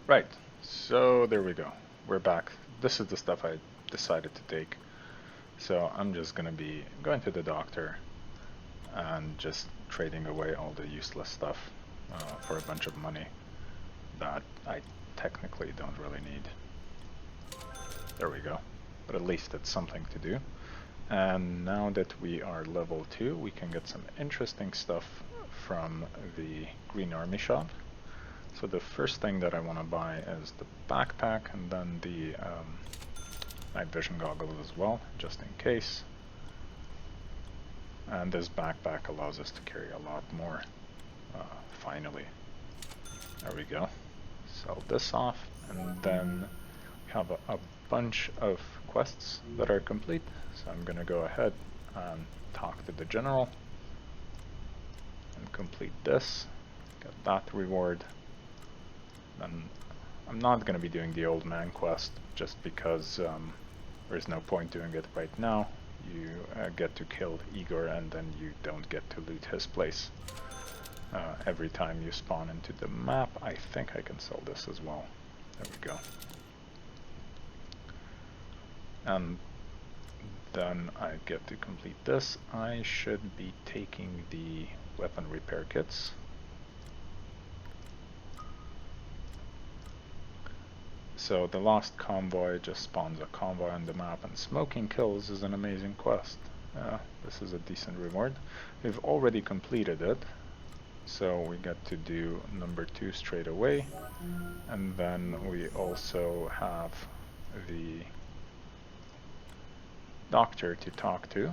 Right, so there we go. We're back. This is the stuff I decided to take. So I'm just gonna be going to the doctor and just trading away all the useless stuff for a bunch of money that I technically don't really need. There we go. But at least it's something to do. And now that we are level 2, we can get some interesting stuff from the Green Army shop. So the first thing that I want to buy is the backpack and then the night vision goggles as well, just in case. And this backpack allows us to carry a lot more, finally. There we go. Sell this off, and then we have a bunch of quests that are complete. So I'm gonna go ahead and talk to the general and complete this, get that reward. Then I'm not gonna be doing the old man quest just because there's no point doing it right now. You get to kill Igor and then you don't get to loot his place every time you spawn into the map. I think I can sell this as well. There we go. And then I get to complete this. I should be taking the weapon repair kits. So the Lost Convoy just spawns a convoy on the map, and smoking kills is an amazing quest. This is a decent reward. We've already completed it, so we get to do number 2 straight away. And then we also have the doctor to talk to.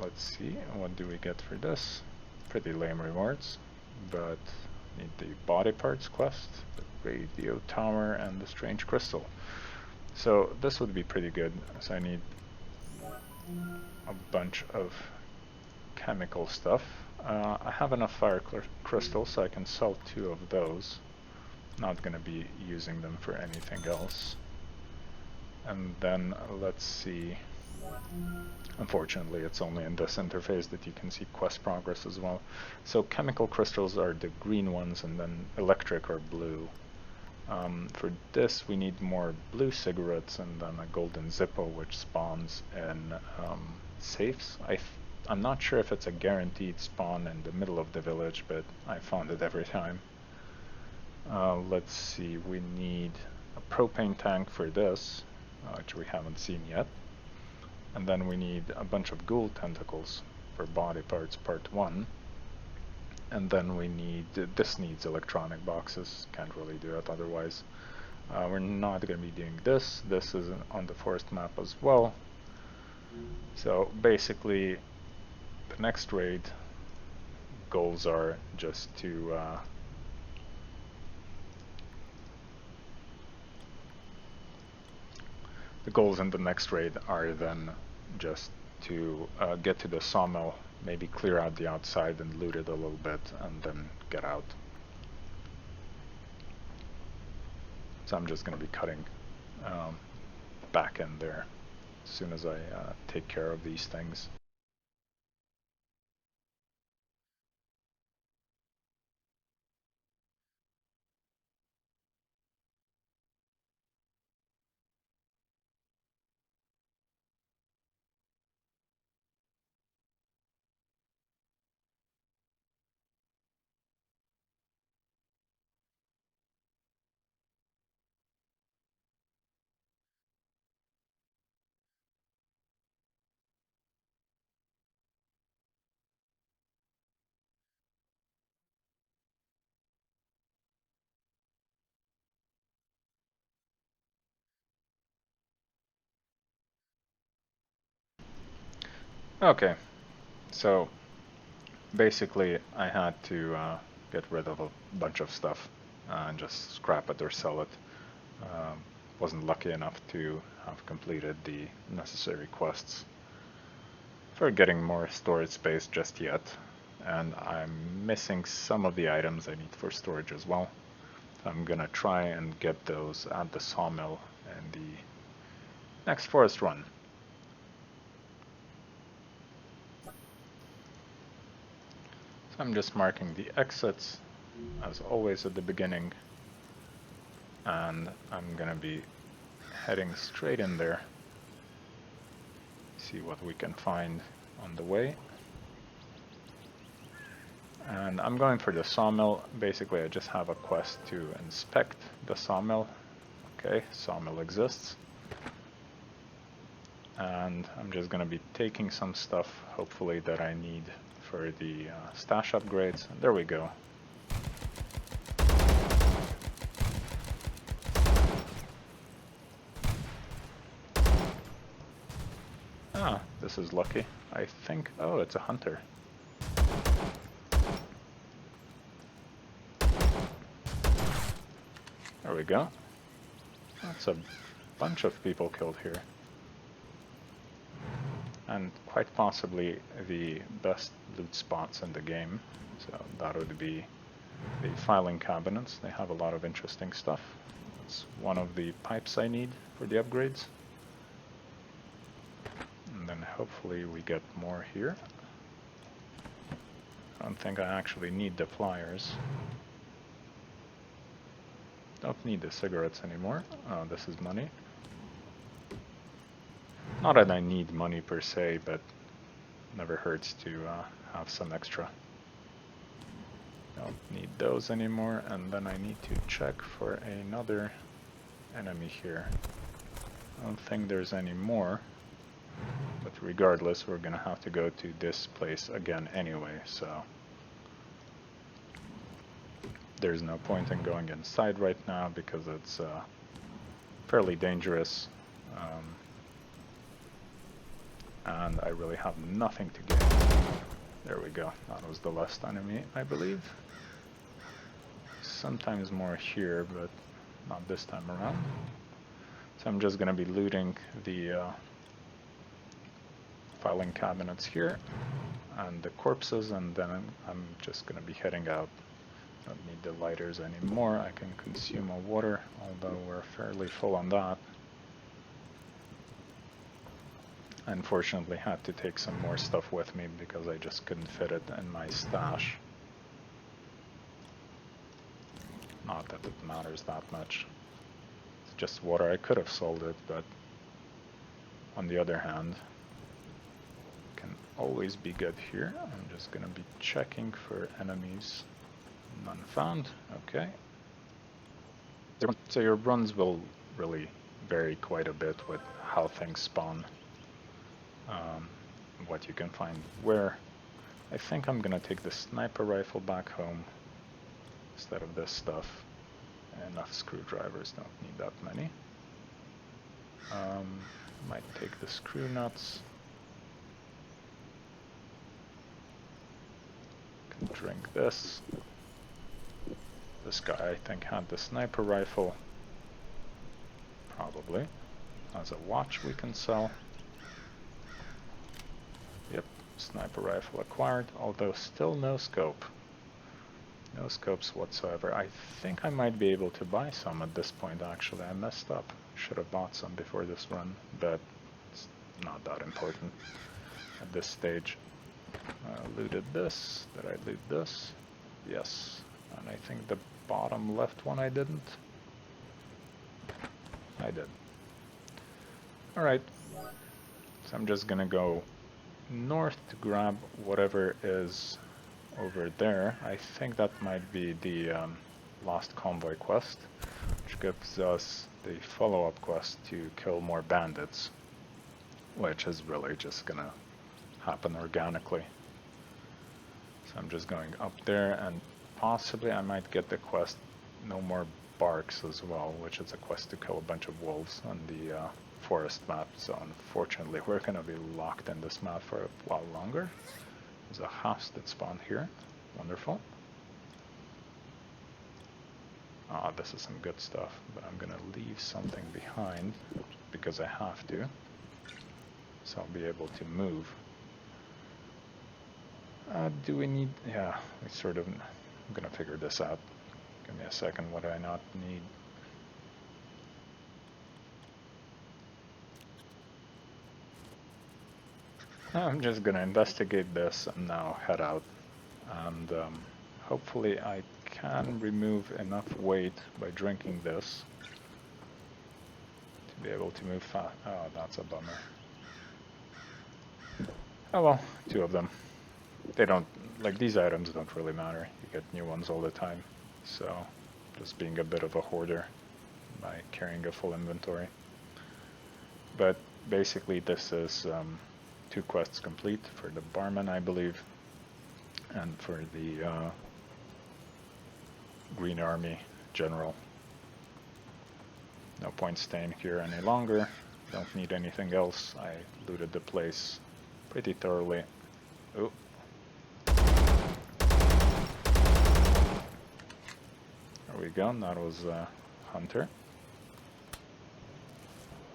Let's see, what do we get for this? Pretty lame rewards, but need the body parts quest, the radio tower, and the strange crystal. So this would be pretty good. So I need a bunch of chemical stuff. I have enough fire crystals, so I can sell 2 of those. Not gonna be using them for anything else. And then let's see. Unfortunately, it's only in this interface that you can see quest progress as well. So chemical crystals are the green ones, and then electric are blue. For this, we need more blue cigarettes and then a golden Zippo, which spawns in safes. I'm not sure if it's a guaranteed spawn in the middle of the village, but I found it every time. Let's see, we need a propane tank for this, which we haven't seen yet. And then we need a bunch of ghoul tentacles for body parts part 1. And then we need, this needs electronic boxes, can't really do it otherwise. We're not going to be doing this. This is on the forest map as well. So basically, the next raid goals are just to the goals in the next raid are then just to get to the sawmill, maybe clear out the outside and loot it a little bit, and then get out. So I'm just going to be cutting back in there as soon as I take care of these things. Okay, so basically I had to get rid of a bunch of stuff and just scrap it or sell it. Wasn't lucky enough to have completed the necessary quests for getting more storage space just yet, and I'm missing some of the items I need for storage as well. So I'm gonna try and get those at the sawmill in the next forest run. So I'm just marking the exits, as always at the beginning. and I'm gonna be heading straight in there. See what we can find on the way. And I'm going for the sawmill. Basically, I just have a quest to inspect the sawmill. Okay, sawmill exists. And I'm just gonna be taking some stuff, hopefully, that I need for the stash upgrades. And there we go. Ah, this is lucky. I think... oh, it's a hunter. There we go. That's a bunch of people killed here. And quite possibly the best loot spots in the game. So that would be the filing cabinets. They have a lot of interesting stuff. It's one of the pipes I need for the upgrades. And then hopefully we get more here. I don't think I actually need the pliers. Don't need the cigarettes anymore. This is money. Not that I need money per se, but never hurts to have some extra. Don't need those anymore, and then I need to check for another enemy here. I don't think there's any more, but regardless, we're gonna have to go to this place again anyway, so there's no point in going inside right now because it's fairly dangerous. And I really have nothing to gain. There we go. That was the last enemy, I believe. Sometimes more here, but not this time around. So I'm just going to be looting the filing cabinets here and the corpses, and then I'm just going to be heading out. Don't need the lighters anymore. I can consume a water, although we're fairly full on that. Unfortunately, had to take some more stuff with me because I just couldn't fit it in my stash. Not that it matters that much. It's just water. I could have sold it, but on the other hand, can always be good here. I'm just gonna be checking for enemies. None found. Okay. So your runs will really vary quite a bit with how things spawn. What you can find where. I think I'm gonna take the sniper rifle back home instead of this stuff. Enough screwdrivers, don't need that many. Might take the screw nuts. Can drink this. This guy, I think, had the sniper rifle. Probably. As a watch we can sell. Yep, sniper rifle acquired, although still no scope. No scopes whatsoever. I think I might be able to buy some at this point, actually. I messed up. Should have bought some before this run, but it's not that important at this stage. Looted this. Did I loot this? Yes. And I think the bottom left one I didn't. I did. Alright. So I'm just gonna go north to grab whatever is over there. I think that might be the Lost Convoy quest, which gives us the follow-up quest to kill more bandits, which is really just gonna happen organically. So I'm just going up there, and possibly I might get the quest No More Barks as well, which is a quest to kill a bunch of wolves on the forest map. So unfortunately we're gonna be locked in this map for a while longer. There's a house that spawned here. Wonderful. Ah, this is some good stuff, but I'm gonna leave something behind because I have to, so I'll be able to move. Do we need... yeah, we sort of... I'm gonna figure this out. Give me a second. What do I not need? I'm just gonna investigate this and now head out, and hopefully I can remove enough weight by drinking this to be able to move fast. Oh, that's a bummer. Oh well, 2 of them. They don't, like, these items don't really matter. You get new ones all the time. So, just being a bit of a hoarder by carrying a full inventory. But basically this is 2 quests complete for the barman, I believe, and for the Green Army General. No point staying here any longer. Don't need anything else. I looted the place pretty thoroughly. Oh. There we go. That was Hunter.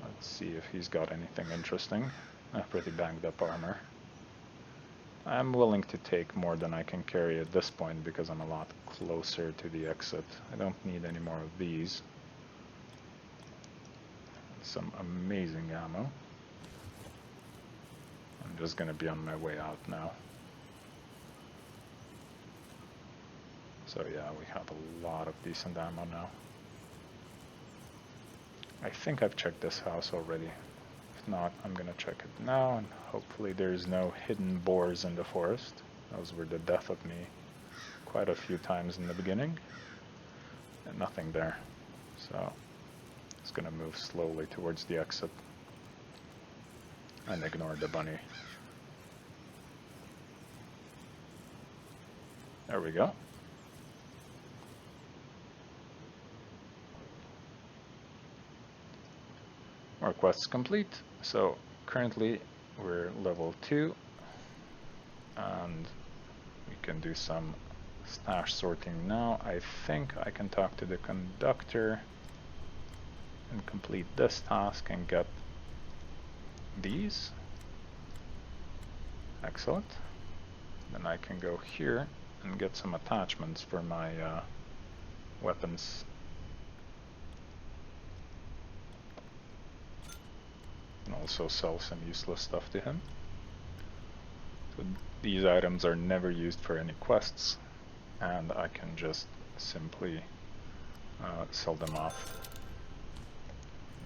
Let's see if he's got anything interesting. Pretty banged up armor. I'm willing to take more than I can carry at this point because I'm a lot closer to the exit. I don't need any more of these. Some amazing ammo. I'm just gonna be on my way out now. So yeah, we have a lot of decent ammo now. I think I've checked this house already. If not, I'm gonna check it now, and hopefully there's no hidden boars in the forest. Those were the death of me quite a few times in the beginning. And nothing there. So, it's gonna move slowly towards the exit. And ignore the bunny. There we go. More quests complete. So currently we're level 2 and we can do some stash sorting now. I think I can talk to the conductor and complete this task and get these. Excellent. Then I can go here and get some attachments for my weapons. And also sell some useless stuff to him. So these items are never used for any quests, and I can just simply sell them off.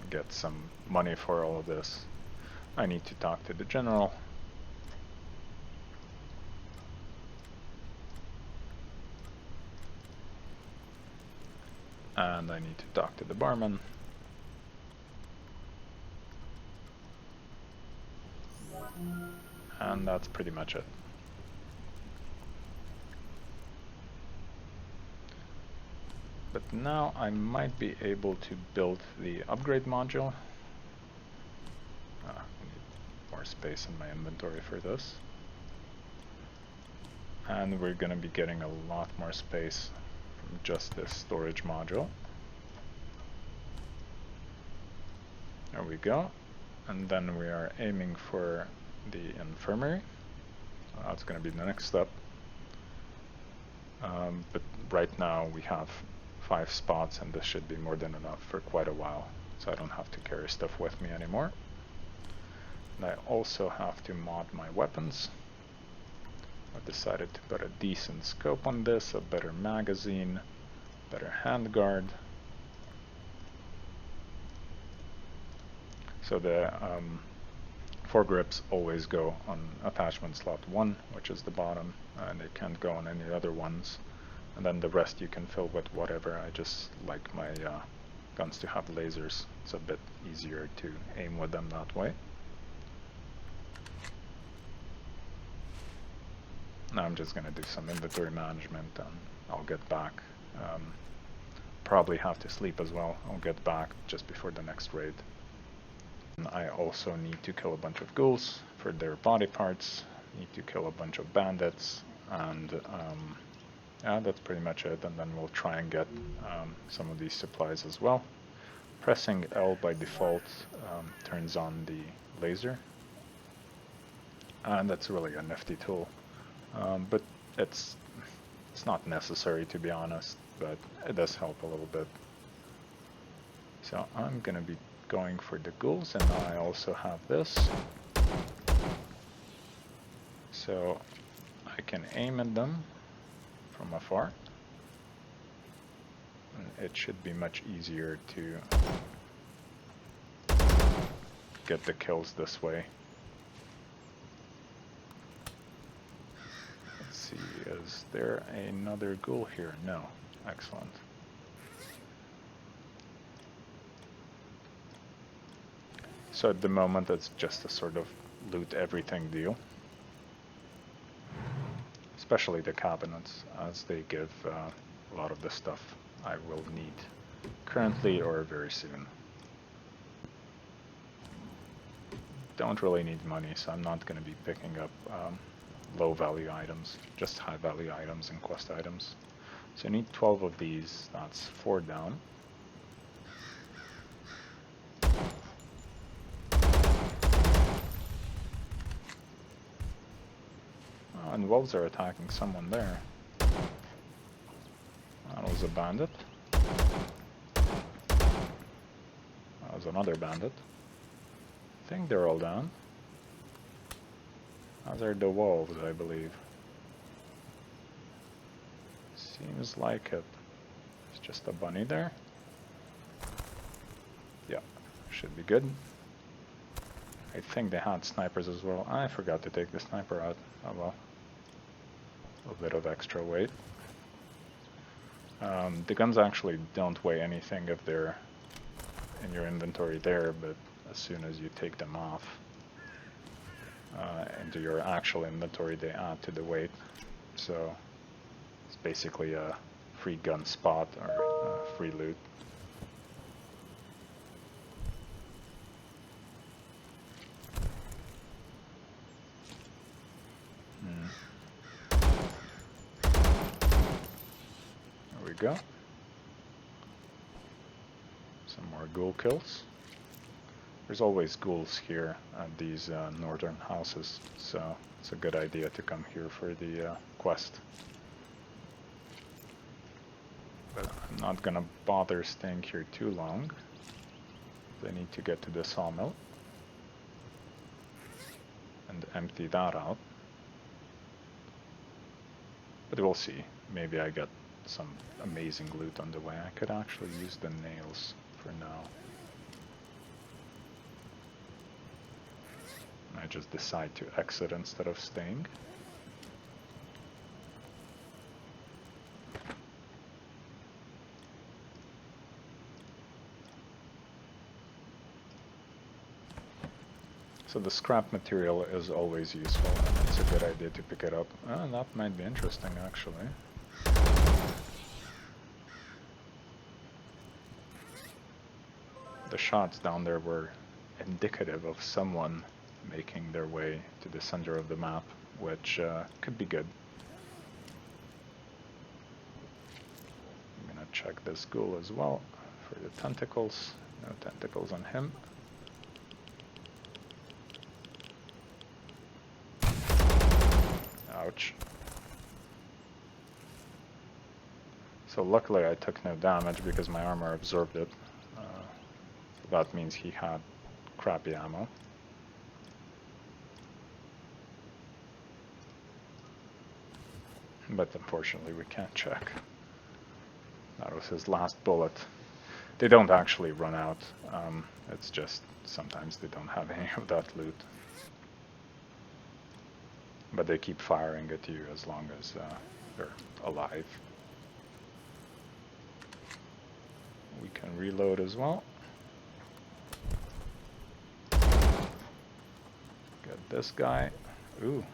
Get some money for all of this. I need to talk to the general. And I need to talk to the barman. And that's pretty much it. But now I might be able to build the upgrade module. I need more space in my inventory for this. And we're going to be getting a lot more space from just this storage module. There we go. And then we are aiming for the infirmary. That's going to be the next step. But right now we have 5 spots, and this should be more than enough for quite a while, so I don't have to carry stuff with me anymore. And I also have to mod my weapons. I've decided to put a decent scope on this, a better magazine, better handguard. So the foregrips always go on attachment slot 1, which is the bottom, and they can't go on any other ones. And then the rest you can fill with whatever. I just like my guns to have lasers. It's a bit easier to aim with them that way. Now I'm just going to do some inventory management and I'll get back. Probably have to sleep as well. I'll get back just before the next raid. And I also need to kill a bunch of ghouls for their body parts. Need to kill a bunch of bandits, and yeah, that's pretty much it. And then we'll try and get some of these supplies as well. Pressing L by default turns on the laser, and that's really a nifty tool. But it's not necessary, to be honest, but it does help a little bit. So I'm gonna be going for the ghouls, and I also have this. So I can aim at them from afar. it should be much easier to get the kills this way. Let's see, is there another ghoul here? No. Excellent. So at the moment it's just a sort of loot everything deal. Especially the cabinets, as they give a lot of the stuff I will need currently or very soon. Don't really need money, so I'm not going to be picking up low value items, just high value items and quest items. So I need 12 of these, that's 4 down. And wolves are attacking someone there. That was a bandit. That was another bandit. I think they're all down. Those are the wolves, I believe. Seems like it. It's just a bunny there. Yeah, should be good. I think they had snipers as well. I forgot to take the sniper out. Oh well. A little bit of extra weight. The guns actually don't weigh anything if they're in your inventory there, but as soon as you take them off into your actual inventory, they add to the weight. So it's basically a free gun spot or free loot. Go. Some more ghoul kills. There's always ghouls here at these northern houses, so it's a good idea to come here for the quest. But I'm not gonna bother staying here too long. I need to get to the sawmill and empty that out. But we'll see. Maybe I get some amazing loot on the way. I could actually use the nails for now. I just decide to exit instead of staying. So the scrap material is always useful, and it's a good idea to pick it up. That might be interesting actually. The shots down there were indicative of someone making their way to the center of the map, which could be good. I'm gonna check this ghoul as well for the tentacles. No tentacles on him. Ouch. So luckily I took no damage because my armor absorbed it. That means he had crappy ammo. But unfortunately we can't check. That was his last bullet. They don't actually run out. It's just sometimes they don't have any of that loot. But they keep firing at you as long as they're alive. We can reload as well. Get this guy. Ooh.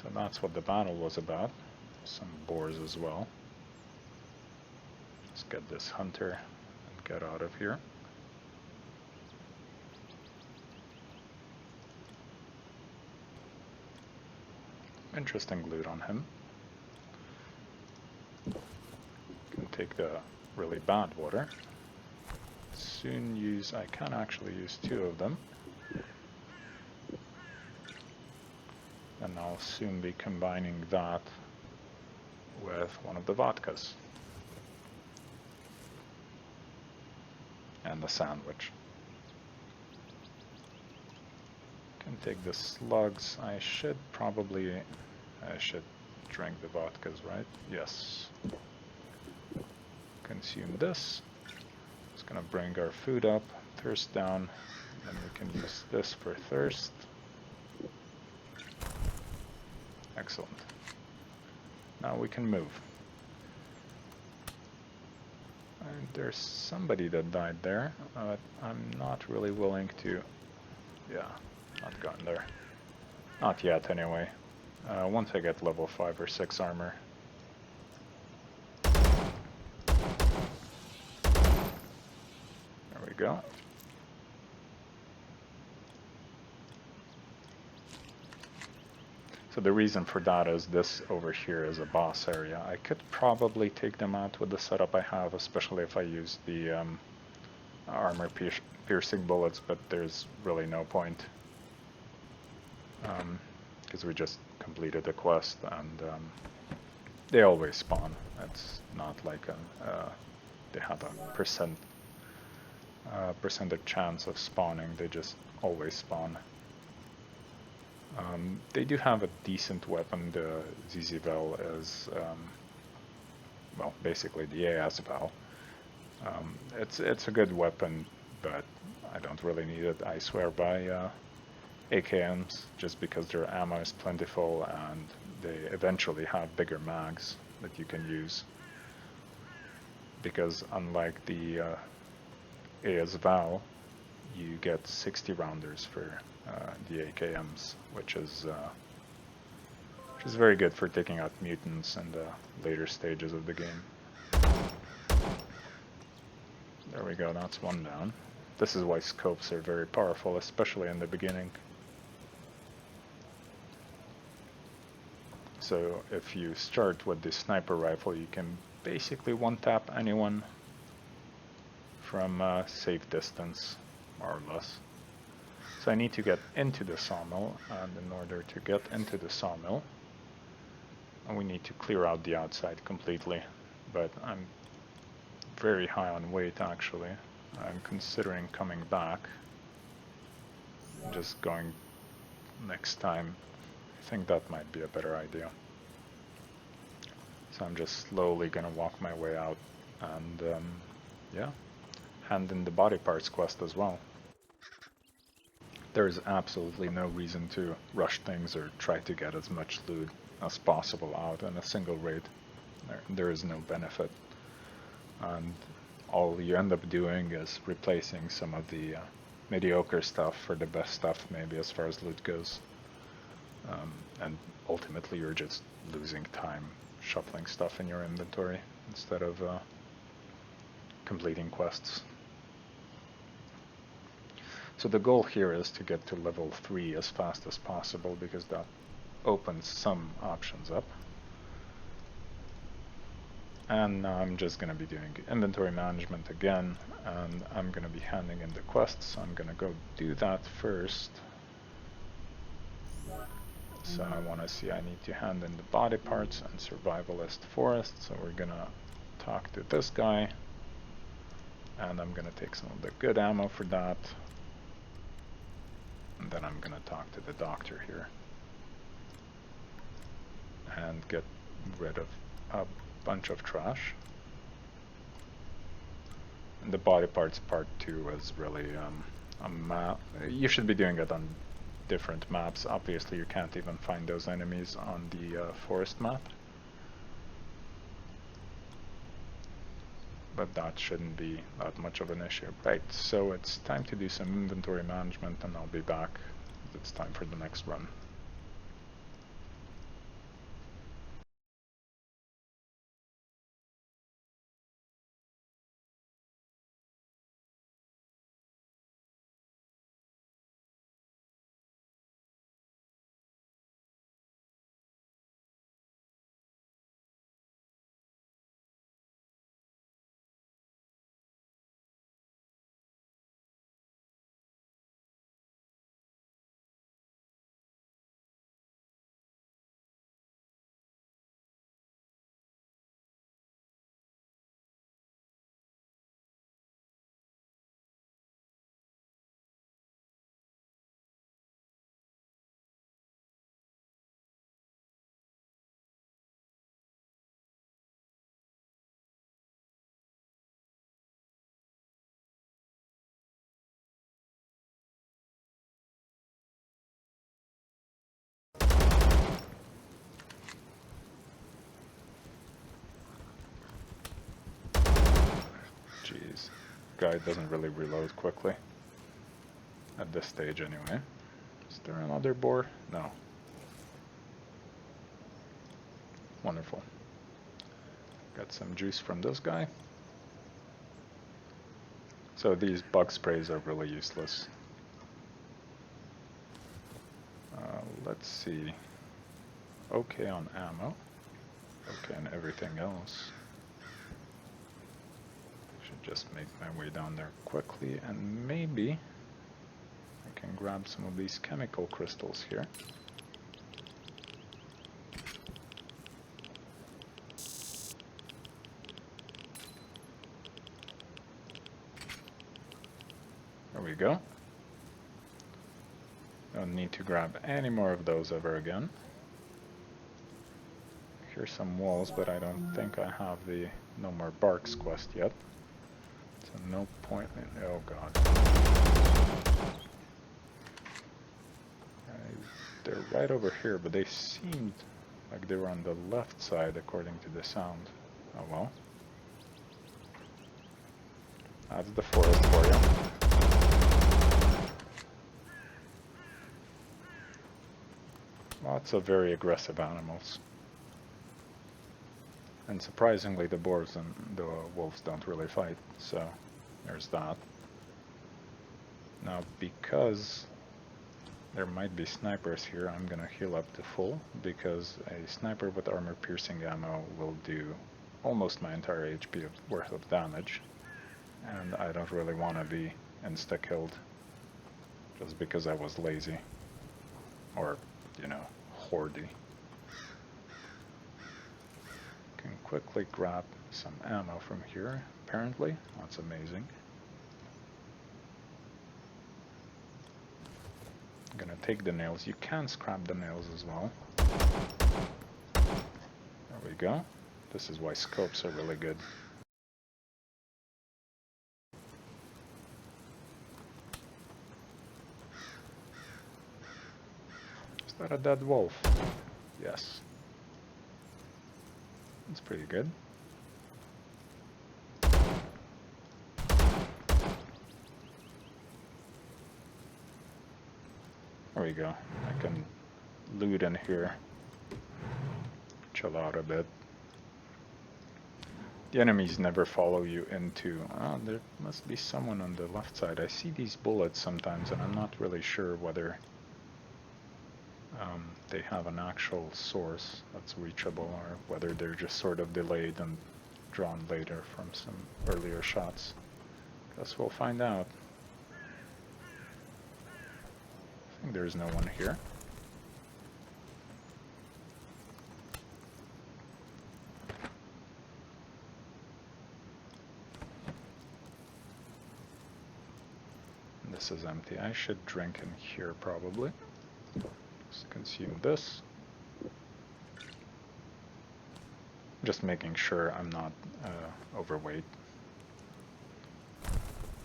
So that's what the battle was about. Some boars as well. Let's get this hunter and get out of here. Interesting loot on him. Can take the really bad water. Soon use, I can actually use 2 of them. And I'll soon be combining that with one of the vodkas. And the sandwich. Can take the slugs. I should drink the vodkas, right? Yes. consume this. It's gonna bring our food up, thirst down, and we can use this for thirst. Excellent. Now we can move. And there's somebody that died there, but I'm not really willing to... Yeah, not gotten there. Not yet, anyway. Once I get level 5 or 6 armor. There we go. So the reason for that is this over here is a boss area. I could probably take them out with the setup I have, especially if I use the armor piercing bullets, but there's really no point. Because we just completed the quest, and they always spawn. It's not like they have a percentage chance of spawning. They just always spawn. They do have a decent weapon. The Zero is, well, basically the ASVAL. It's a good weapon, but I don't really need it. I swear by AKMs, just because their ammo is plentiful and they eventually have bigger mags that you can use. Because unlike the ASVAL, you get 60 rounders for the AKMs, which is very good for taking out mutants in the later stages of the game. There we go, that's one down. This is why scopes are very powerful, especially in the beginning. So if you start with the sniper rifle, you can basically one-tap anyone from safe distance, more or less. So I need to get into the sawmill, and in order to get into the sawmill, we need to clear out the outside completely. But I'm very high on weight, actually. I'm considering coming back. Just going next time. I think that might be a better idea. So I'm just slowly gonna walk my way out, and yeah, hand in the body parts quest as well. There is absolutely no reason to rush things or try to get as much loot as possible out in a single raid. There is no benefit, and all you end up doing is replacing some of the mediocre stuff for the best stuff, maybe, as far as loot goes. And ultimately you're just losing time shuffling stuff in your inventory instead of completing quests. So the goal here is to get to level 3 as fast as possible, because that opens some options up. And now I'm just going to be doing inventory management again, and I'm going to be handing in the quests, so I'm going to go do that first. So I want to see, I need to hand in the body parts and survivalist forest, so we're going to talk to this guy, and I'm going to take some of the good ammo for that. And then I'm going to talk to the doctor here and get rid of a bunch of trash. And the body parts part 2 is really a map. You should be doing it on different maps. Obviously you can't even find those enemies on the forest map. But that shouldn't be that much of an issue. Right, so it's time to do some inventory management, and I'll be back. It's time for the next run. Jeez. Guy doesn't really reload quickly. At this stage anyway. Is there another boar? No. Wonderful. Got some juice from this guy. So these bug sprays are really useless. Let's see. Okay on ammo. Okay on everything else. Should just make my way down there quickly, and maybe I can grab some of these chemical crystals here. There we go. Don't need to grab any more of those ever again. Here's some walls, but I don't think I have the No More Barks quest yet. So no point in... oh god. They're right over here, but they seemed like they were on the left side according to the sound. Oh well. That's the forest for you. Lots of very aggressive animals. And surprisingly, the boars and the wolves don't really fight, so there's that. Now, because there might be snipers here, I'm gonna heal up to full, because a sniper with armor-piercing ammo will do almost my entire HP worth of damage, and I don't really want to be insta-killed just because I was lazy, or, you know, hoardy. Can quickly grab some ammo from here, apparently. That's amazing. I'm gonna take the nails. You can scrap the nails as well. There we go. This is why scopes are really good. Is that a dead wolf? Yes. That's pretty good. There we go. I can loot in here. Chill out a bit. The enemies never follow you into... oh, there must be someone on the left side. I see these bullets sometimes, and I'm not really sure whether they have an actual source that's reachable, or whether they're just sort of delayed and drawn later from some earlier shots. Guess we'll find out. I think there's no one here. This is empty. I should drink in here probably. Just consume this. Just making sure I'm not overweight.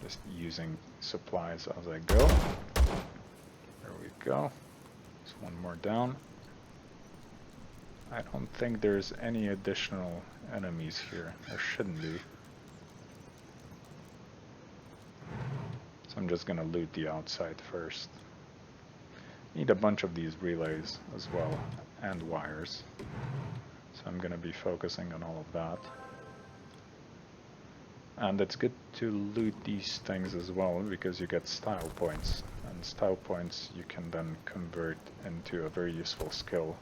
Just using supplies as I go. There we go. There's one more down. I don't think there's any additional enemies here. There shouldn't be. So I'm just gonna loot the outside first. Need a bunch of these relays as well, and wires. So I'm gonna be focusing on all of that. And it's good to loot these things as well, because you get style points. And style points you can then convert into a very useful skill.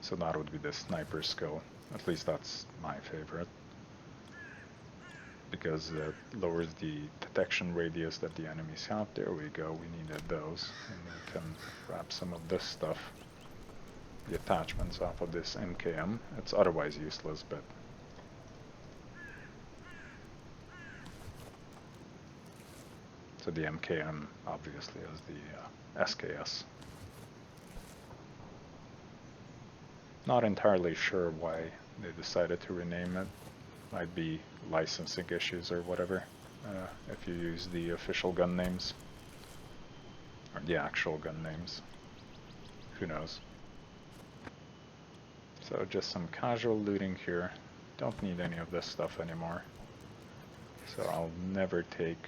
So that would be the sniper skill. At least that's my favorite. Because it lowers the detection radius that the enemies have. There we go, we needed those. And we can grab some of this stuff. The attachments off of this MKM. It's otherwise useless, but... so the MKM obviously is the SKS. Not entirely sure why they decided to rename it. Might be licensing issues or whatever, if you use the official gun names, or the actual gun names. Who knows? So just some casual looting here. Don't need any of this stuff anymore. So I'll never take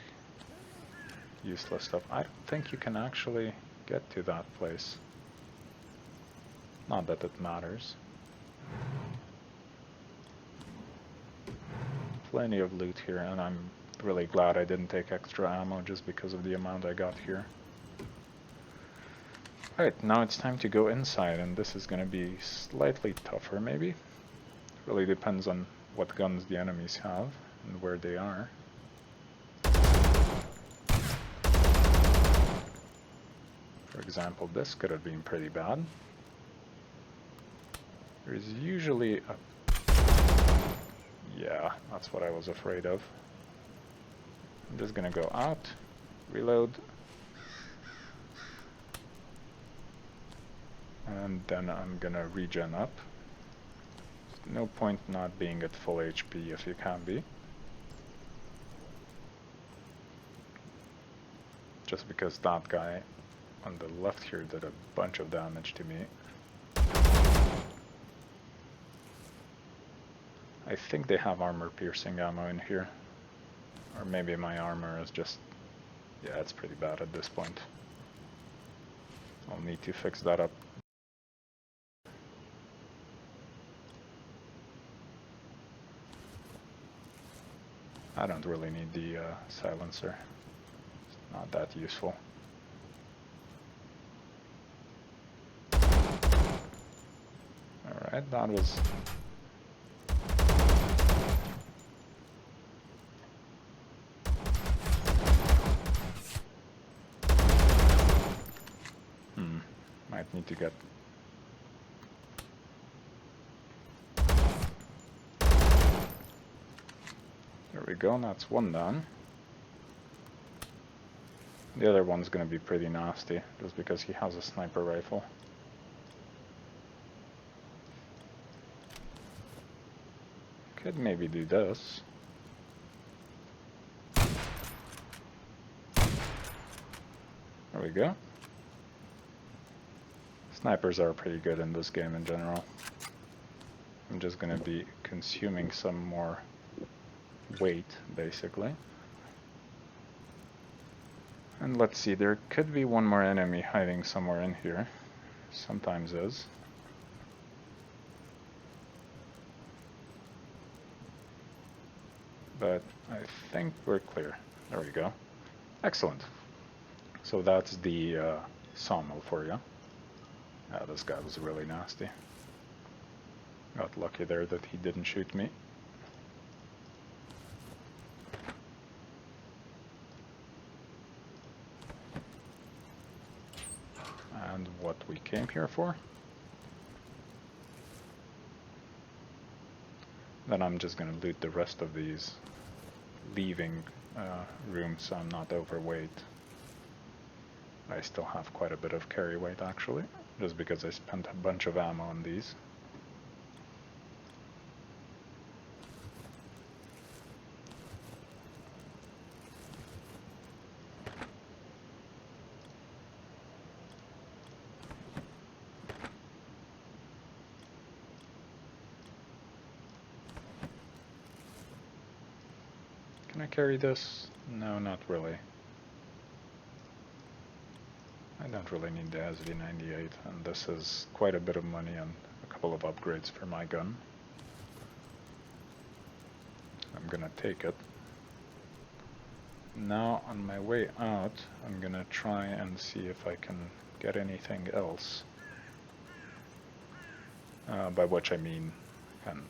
useless stuff. I don't think you can actually get to that place. Not that it matters. Plenty of loot here, and I'm really glad I didn't take extra ammo just because of the amount I got here. Alright, now it's time to go inside, and this is going to be slightly tougher maybe. Really depends on what guns the enemies have and where they are. For example, this could have been pretty bad. There's usually a... Yeah, that's what I was afraid of. I'm just gonna go out, reload, and then I'm gonna regen up. No point not being at full HP if you can be. Just because that guy on the left here did a bunch of damage to me. I think they have armor-piercing ammo in here. Or maybe my armor is just... Yeah, it's pretty bad at this point. I'll need to fix that up. I don't really need the silencer. It's not that useful. Alright, that was... Might need to get... There we go, that's one down. The other one's gonna be pretty nasty, just because he has a sniper rifle. Could maybe do this. There we go. Snipers are pretty good in this game in general. I'm just gonna be consuming some more weight, basically. And let's see, there could be one more enemy hiding somewhere in here. Sometimes is. But I think we're clear. There we go. Excellent. So that's the sawmill for you. This guy was really nasty. Got lucky there that he didn't shoot me. And what we came here for. Then I'm just gonna loot the rest of these leaving rooms so I'm not overweight. I still have quite a bit of carry weight actually, just because I spent a bunch of ammo on these. Can I carry this? No, not really. I don't really need the SV98, and this is quite a bit of money and a couple of upgrades for my gun. I'm gonna take it. Now, on my way out, I'm gonna try and see if I can get anything else. By which I mean, can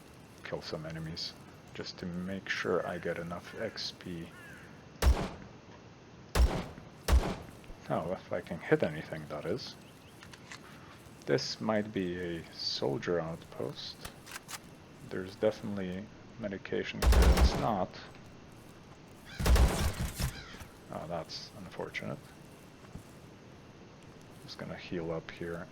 kill some enemies, just to make sure I get enough XP. Oh, if I can hit anything, that is. This might be a soldier outpost. There's definitely medication here. It's not. Oh, that's unfortunate. Just gonna heal up here.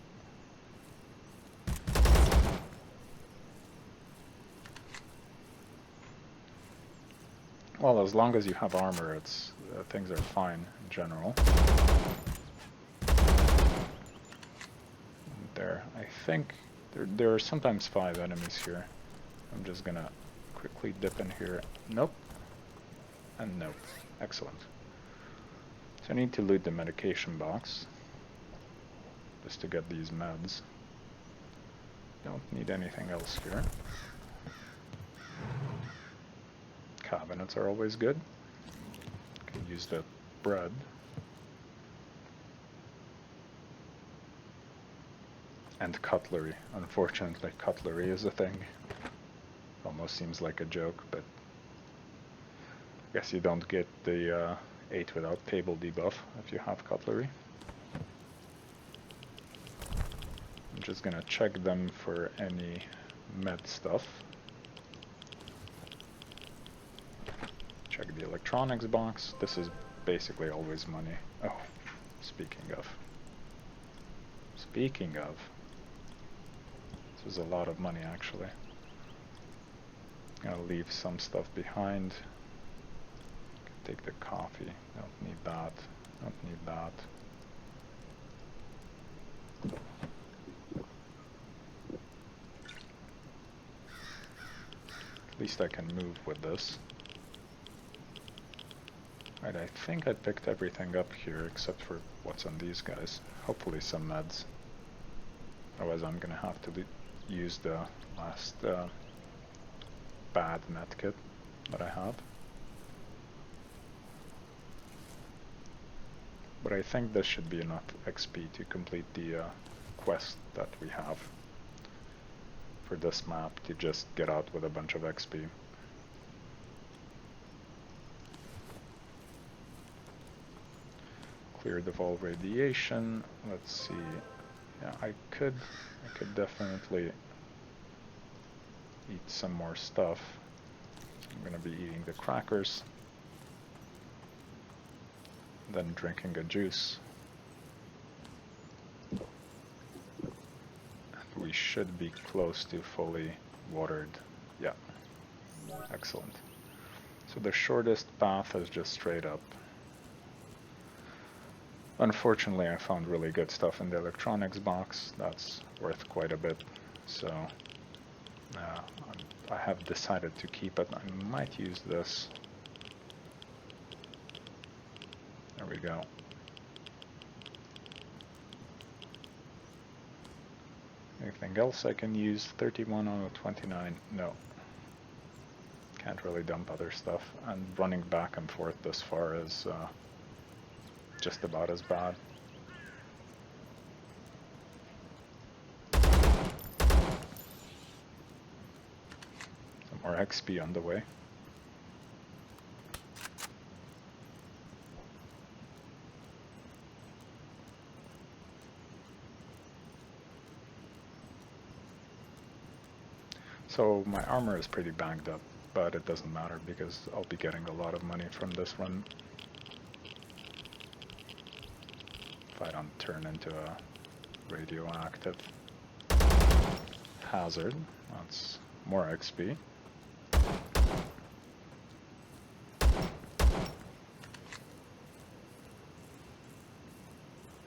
Well, as long as you have armor, it's things are fine in general. There, I think There are sometimes 5 enemies here. I'm just gonna quickly dip in here. Nope. And nope. Excellent. So I need to loot the medication box. Just to get these meds. Don't need anything else here. Cabinets are always good. Can use the bread. And cutlery. Unfortunately, cutlery is a thing. Almost seems like a joke, but I guess you don't get the 8 without table debuff if you have cutlery. I'm just gonna check them for any med stuff. Check the electronics box. This is basically always money. Oh, speaking of. This is a lot of money actually. Gonna leave some stuff behind. Take the coffee. Don't need that. Don't need that. At least I can move with this. Right, I think I picked everything up here except for what's on these guys. Hopefully some meds. Otherwise I'm gonna have to use the last bad medkit that I have. But I think this should be enough XP to complete the quest that we have for this map, to just get out with a bunch of XP. Cleared of all radiation. Let's see. Yeah, I could definitely eat some more stuff. I'm gonna be eating the crackers. Then drinking a juice. And we should be close to fully watered. Yeah. Excellent. So the shortest path is just straight up. Unfortunately, I found really good stuff in the electronics box. That's worth quite a bit. So I have decided to keep it. I might use this. There we go. Anything else I can use? 31 out of 29. No. Can't really dump other stuff. And running back and forth this far is just about as bad. Some more XP on the way. So my armor is pretty banged up, but it doesn't matter because I'll be getting a lot of money from this run. If I don't turn into a radioactive hazard. That's more XP.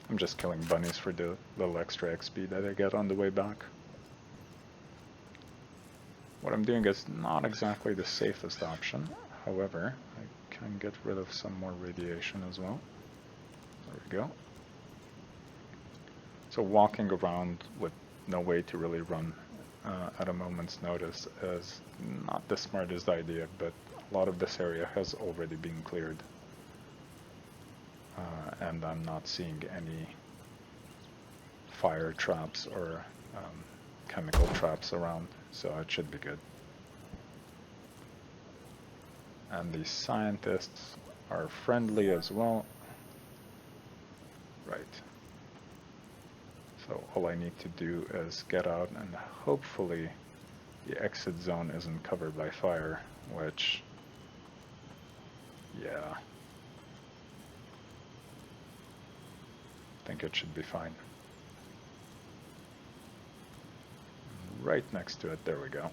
I'm just killing bunnies for the little extra XP that I get on the way back. What I'm doing is not exactly the safest option. However, I can get rid of some more radiation as well. There we go. So walking around with no way to really run at a moment's notice is not the smartest idea, but a lot of this area has already been cleared. And I'm not seeing any fire traps or chemical traps around, so it should be good. And the scientists are friendly as well. Right. So all I need to do is get out, and hopefully the exit zone isn't covered by fire, which, yeah, I think it should be fine. Right next to it, there we go.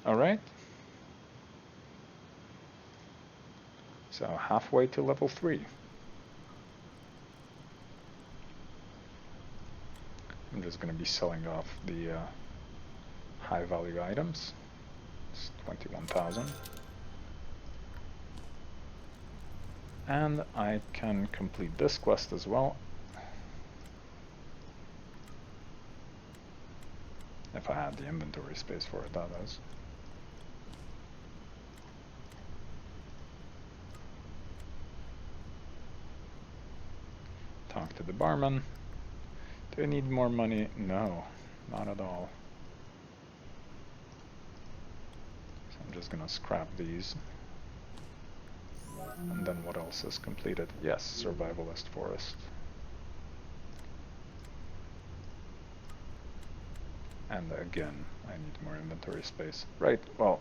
Alright. So halfway to level 3. I'm just going to be selling off the high value items. It's 21,000. And I can complete this quest as well. If I had the inventory space for it, that is. Talk to the barman. Do I need more money? No, not at all. So I'm just gonna scrap these. And then what else is completed? Yes, survivalist forest. And again, I need more inventory space. Right, well,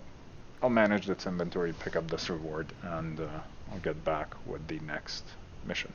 I'll manage this inventory, pick up this reward, and I'll get back with the next mission.